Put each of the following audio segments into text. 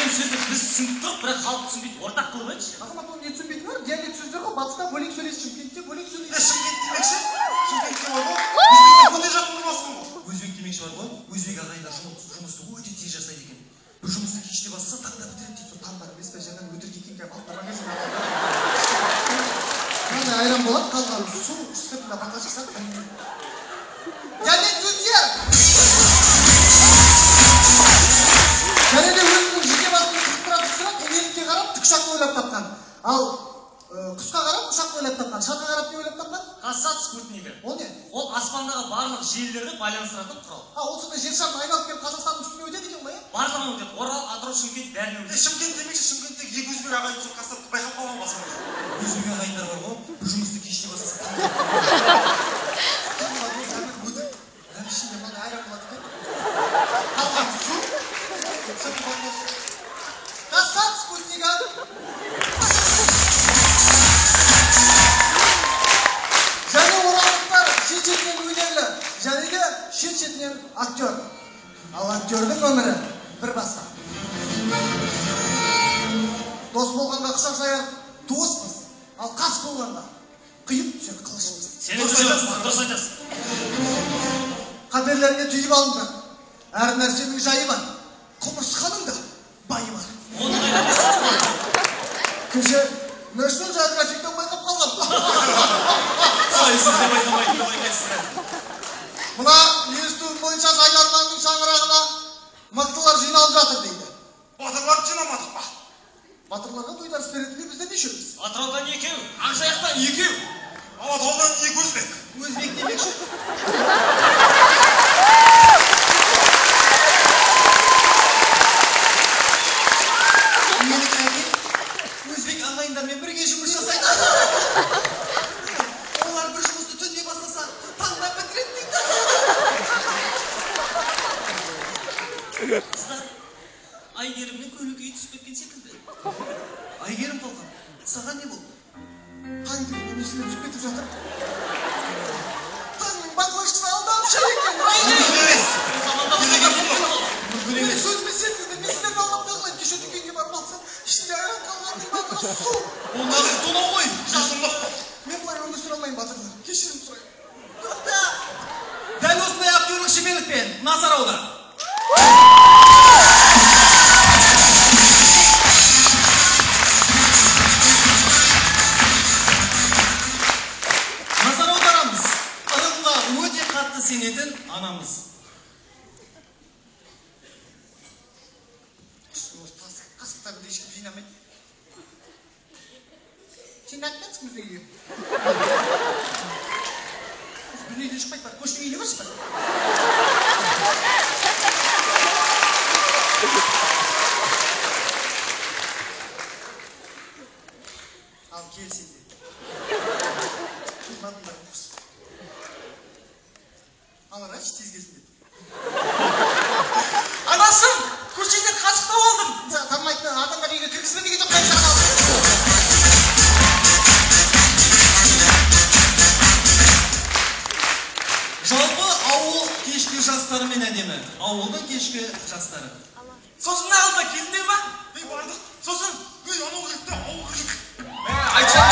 айрым сөзді біз түсініп тұрып, бірақ халық түсінбейді, ортақ қылып айтшы. Азамат оны не түсінбейтін бар? Диалект сөздер ғой, батыста бөлек сөйлейді, Шымкентте бөлек сөйлейді. Шымкент демекші? Шымкентте бар ғой? Өзбекте ондай жақын тұрмасың ғой. Өзбек демекші бар ғой? Өзбек ағайындар жұмысты өте тез жасайды екен. Бір жұмысты кеште бастаса, таңда бітіреді дейді. Таңдар емес пе, жаңа өтірік екен кәп алып магазин мынандай айран болады, қалған су үстіртінде бата шықса. Диалект сөздер! Және де өзінің жеке басының қыстыра нелікке қарап тікұшақты ойлап тапқан. Ал құсқа қарап ұшақты ойлап тапқан. Шатқа қарап не ойлап тапқан? Қазсат спутнигі. Ол не? Ол аспандағы барлық желілерді байланыстыратын құрал. Ол сонда жер шарын айналып келіп Қазақстанның үстіне өтеді екен ғой, барлығын өтеді. Орал, Атырау, Шымкент бәріне өтеді. Шымкент демекші, Шымкенттегі екі өзбек ағайын сол қастапты байқап қалған басым. Өзбек ағайындар бар ғой? Бір жұмысты кеште бастаса, Қазсат спутнигі. Және оралдықтар шет-шетінен өнерлі, және де шет-шетінен актер. Ал актердің өмірі бір басқа. Дос болғанда құшақ жаяр доспыз, ал қас болғанда қиып түсер қылышымыз. Сен дұрыс айтасың. Қадірлеріне түйіп алыңдар. Әр нәрсенің жайы бар. Құмырсқаның да байы бар. Оны қайдан Кеше National Geographic'тен байқап қалған. Сайсыз деп айтамайтын екенсіз. Мына естуім бойынша Жайдарманның шаңырағына мықтылар жиналып жатыр дейді. Батырларды жинамадық па? Батырларға тойтарыс беретінге бізде нешеуміз? Атыраудан екеу, Ақжайықтан екеу. Алатаудан екі өзбек. Өзбек демекші. Менің әке өзбек ағайындармен бірге жұмыс жасайды. Олар бір жұмысты түнде бастаса, таңда бітіреді дейді. Қыздар, Айгерімнің көйлегі түсіп кеткен секілді. Айгерім қалқан, саған не болды? Таң түгіне несілер түсіп кетіп жатыр. Таңның бақылашқысы алдап жүр екен. Мен сөзіме сеніңізді, мен сіздерді алдап қойғылайын. Кеше дүкенге барып алсам, ішінде айран қалғанның барлығы су. Ондағы тұнау ғой. Жасымдық. Мен бұлай өмір сүре алмайын, батырлар. Кешірім сұрайын. Тоқта! Дәл осындай актерлік шеберлікпен назар аудар. Назар аударамыз. Ырымға өте қатты сенетін анамыз. Қасықтарды ешкім жинамайды. Сен әттенсің бізде үйге. Дүниеден шықпайды бар. Көштің үйіне баршы бар. Ал келсін де. Қымбатындар қос. Аларайшы тез келсін де. Анасым! Көшеден қасықтау алдым! Танымайтын адамдар үйге кіргізбе деген жоқ қайсаған алдым. жалпы ауыл кешкі жастарымен әдемі. Ауылдың кешкі жастары. Сосын алда келді ма? Бардық. Сосын, анау кетті, ауыл керек. Айтшы.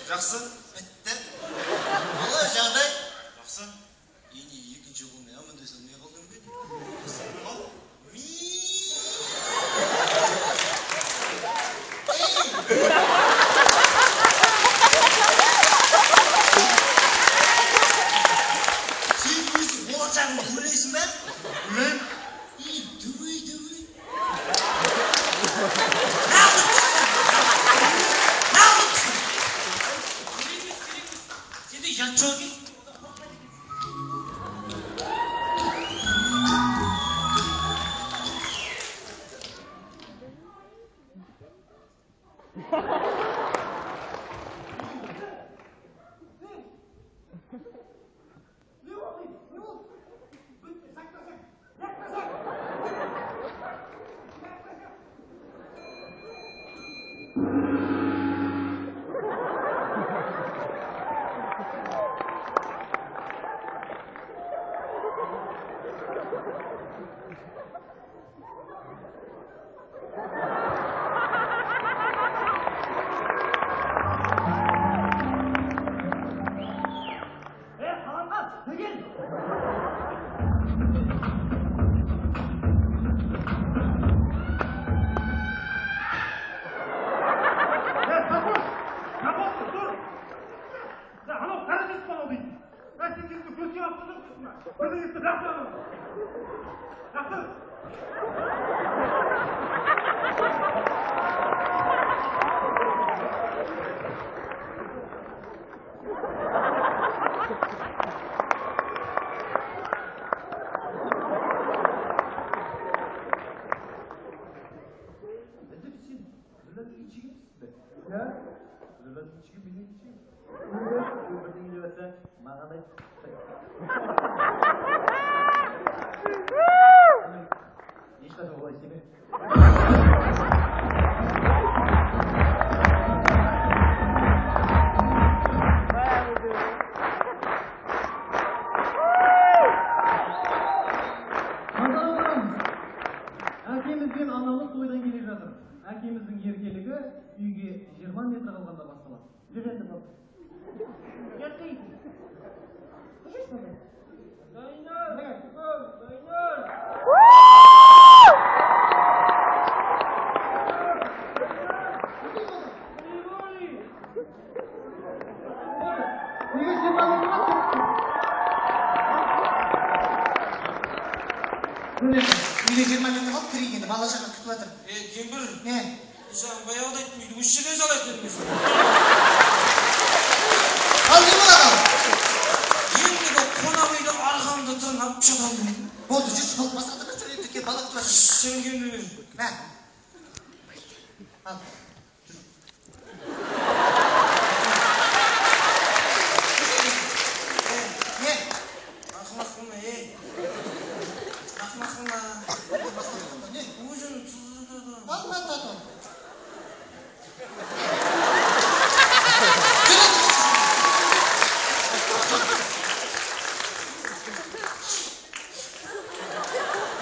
Жақсы. Бітті. Алай жағдай. Жақсы. Ене екінші қолмен амандасам не қалдың бе? Сен өзің болашағыңды ойлайсың ба? Ойлайым. Дүбей. Сенде жат жоқ екен. Үйге 20 минут қалып кірейік енді, бала шаға күтіп жатыр. Кемпір, Не? саған баяғыда айттым, үйді үш жерден салайық дедім мен. Ал не болады ал? Енді бұл қонақ үйді арқамды тырнап жатамын. Болды, жүрші болды, басқада бір сөйлетіп кел, бала күтіп жатыр. Сен кемді бер. Мә. Ал. Не? Ақымақ қылма, ақымақ қылма. Не? Өзің тұзды. Ал, тату.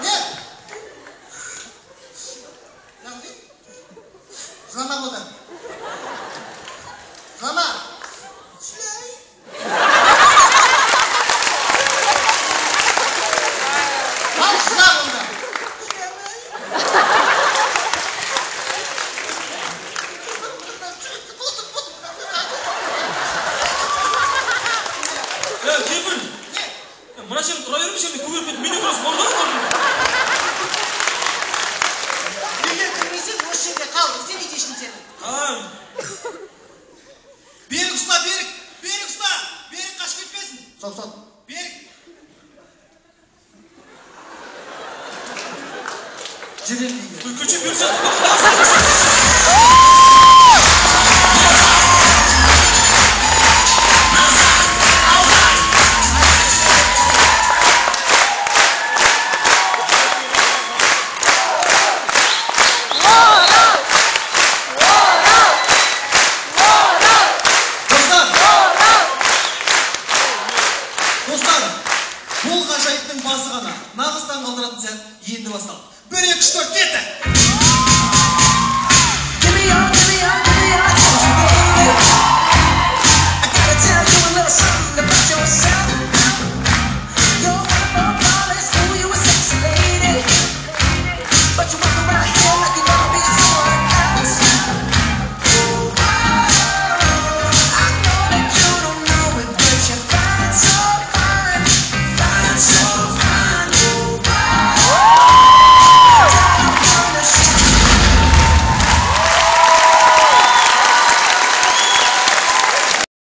Не? Жылама болды. Жылама. Ал, жыла болды. Кемпір, мына сен тұра бермеші, көгеріп кетіп, менен көресің, орында қалдың. Үйге кірмесең, осы жерде қал, іздемейді ешкім сені. Берік ұста, берік ұста, берік қашып кетпесін. Сол. Берік. Жүрен үйге. Көше берсен. Достар, бұл ғажайыптың басы ғана нағыз таң қалдыратын сәт енді басталды. 1, 2, 3, 4, кетті!